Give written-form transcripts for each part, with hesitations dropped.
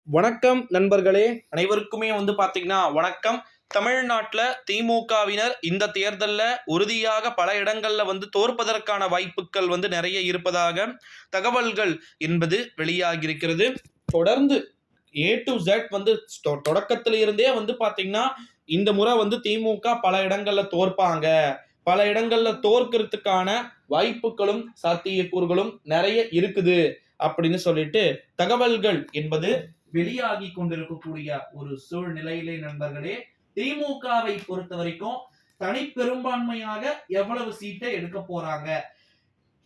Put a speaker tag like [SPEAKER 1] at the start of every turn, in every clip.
[SPEAKER 1] வணக்கம் நண்பர்களே, அனைவருக்குமே பாத்தீங்கன்னா வணக்கம். தமிழ்நாட்டுல திமுகவினர் இந்த தேர்தல்ல உறுதியாக பல இடங்கள்ல தோற்பதற்கான வாய்ப்புகள் நிறைய இருப்பதாக தகவல்கள் என்பது வெளியாகி இருக்கிறது. தொடர்ந்து A to Z தொடக்கத்தில இருந்தே பாத்தீங்கன்னா இந்த முறை திமுக பல இடங்கள்ல தோற்பாங்க, பல இடங்கள்ல தோற்கிறதுக்கான வாய்ப்புகளும் சாத்தியக்கூறுகளும் நிறைய இருக்குது அப்படின்னு சொல்லிட்டு தகவல்கள் என்பது வெளியாகி கொண்டிருக்கக்கூடிய ஒரு சூழ்நிலையிலே நண்பர்களே, திமுகவை பொறுத்த வரைக்கும் தனி பெரும்பான்மையாக எவ்வளவு சீட்டை எடுக்க போறாங்க?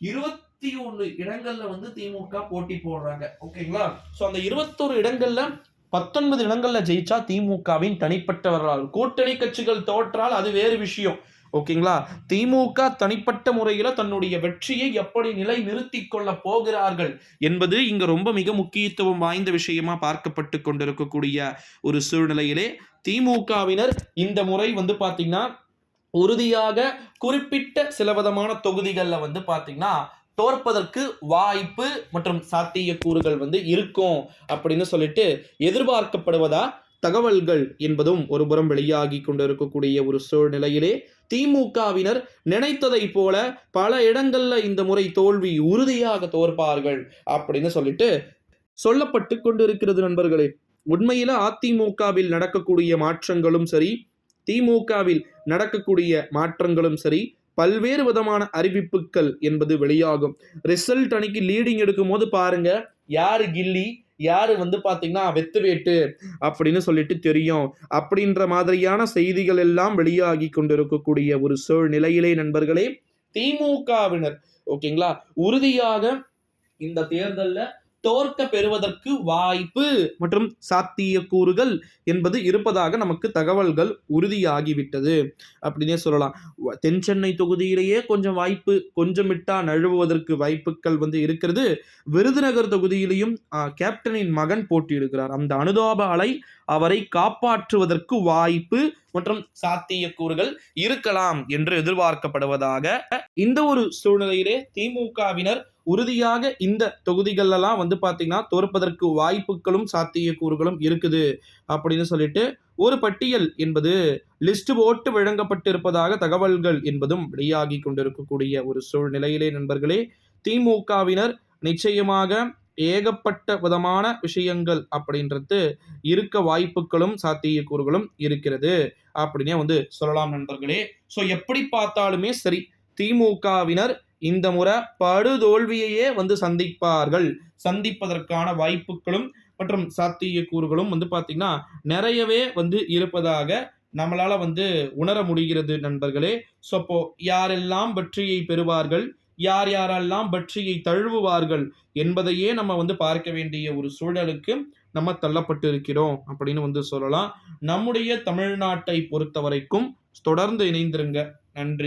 [SPEAKER 1] 21 இடங்கள்ல திமுக போட்டி போடுறாங்க. ஓகேங்களா? சோ அந்த 21 இடங்கள்ல 19 இடங்கள்ல ஜெயிச்சா திமுகவின் தனிப்பட்டவர்களால், கூட்டணி கட்சிகள் தோற்றால் அது வேறு விஷயம். ஓகேங்களா? திமுக தனிப்பட்ட முறையில தன்னுடைய வெற்றியை எப்படி நிலை நிறுத்திக் கொள்ள போகிறார்கள் என்பது இங்க ரொம்ப மிக முக்கியத்துவம் வாய்ந்த விஷயமா பார்க்கப்பட்டு கொண்டிருக்கக்கூடிய ஒரு சூழ்நிலையிலே திமுகவினர் இந்த முறை பாத்தீங்கன்னா உறுதியாக குறிப்பிட்ட சில விதமான தொகுதிகள்ல பாத்தீங்கன்னா தோற்பதற்கு வாய்ப்பு மற்றும் சாத்தியக்கூறுகள் இருக்கும் அப்படின்னு சொல்லிட்டு எதிர்பார்க்கப்படுவதா தகவல்கள் என்பதும் ஒருபுறம் வெளியாகி கொண்டிருக்கக்கூடிய ஒரு சூழ்நிலையிலே திமுகவினர் நினைத்ததை போல பல இடங்கள்ல இந்த முறை தோல்வி உறுதியாக தோற்பார்கள் அப்படின்னு சொல்லிட்டு சொல்லப்பட்டு கொண்டிருக்கிறது நண்பர்களே. உண்மையில அதிமுகவில் நடக்கக்கூடிய மாற்றங்களும் சரி, திமுகவில் நடக்கக்கூடிய மாற்றங்களும் சரி, பல்வேறு விதமான அறிவிப்புகள் என்பது வெளியாகும். ரிசல்ட் அன்னைக்கு லீடிங் எடுக்கும் போது பாருங்க, யாரு கில்லி, யாரு பாத்தீங்கன்னா வெத்து வேட்டு அப்படின்னு சொல்லிட்டு தெரியும். அப்படின்ற மாதிரியான செய்திகள் எல்லாம் வெளியாகி கொண்டிருக்கக்கூடிய ஒரு சூழ்நிலையிலே நண்பர்களே, திமுகவினர் ஓகேங்களா உறுதியாக இந்த தேர்தல்ல தோற்க பெறுவதற்கு வாய்ப்பு மற்றும் சாத்தியக்கூறுகள் என்பது இருப்பதாக நமக்கு தகவல்கள் உறுதியாகிவிட்டது அப்படின்னே சொல்லலாம். தென் சென்னை தொகுதியிலேயே கொஞ்சம் வாய்ப்பு கொஞ்சம் விட்டா நழுவுவதற்கு வாய்ப்புகள் இருக்கிறது. விருதுநகர் தொகுதியிலையும் கேப்டனின் மகன் போட்டியிடுகிறார். அந்த அனுதாப அலை அவரை காப்பாற்றுவதற்கு வாய்ப்பு மற்றும் சாத்தியக்கூறுகள் இருக்கலாம் என்று எதிர்பார்க்கப்படுவதாக இந்த ஒரு சூழ்நிலையிலே திமுகவினர் உறுதியாக இந்த தொகுதிகள் எல்லாம் பாத்தீங்கன்னா தோற்பதற்கு வாய்ப்புகளும் சாத்தியக்கூறுகளும் இருக்குது அப்படின்னு சொல்லிட்டு ஒரு பட்டியல் என்பது லிஸ்ட் போட்டு வழங்கப்பட்டு இருப்பதாக தகவல்கள் என்பதும் வெளியாகி கொண்டிருக்கக்கூடிய ஒரு சூழ்நிலையிலே நண்பர்களே, திமுகவினர் நிச்சயமாக ஏகப்பட்ட விதமான விஷயங்கள் அப்படின்றது இருக்க வாய்ப்புகளும் சாத்தியக்கூறுகளும் இருக்கிறது அப்படின்னே சொல்லலாம் நண்பர்களே. சோ எப்படி பார்த்தாலுமே சரி, திமுகவினர் இந்த முறை படுதோல்வியையே சந்திப்பார்கள். சந்திப்பதற்கான வாய்ப்புகளும் மற்றும் சாத்தியக்கூறுகளும் பாத்தீங்கன்னா நிறையவே இருப்பதாக நம்மளால உணர முடிகிறது நண்பர்களே. ஸோ அப்போ யாரெல்லாம் வெற்றியை பெறுவார்கள், யார் யாரெல்லாம் வெற்றியை தழுவுவார்கள் என்பதையே நம்ம பார்க்க வேண்டிய ஒரு சூழலுக்கு நம்ம தள்ளப்பட்டு இருக்கிறோம் அப்படின்னு சொல்லலாம். நம்முடைய தமிழ்நாட்டை பொறுத்த வரைக்கும் தொடர்ந்து இணைந்திருங்க. நன்றி.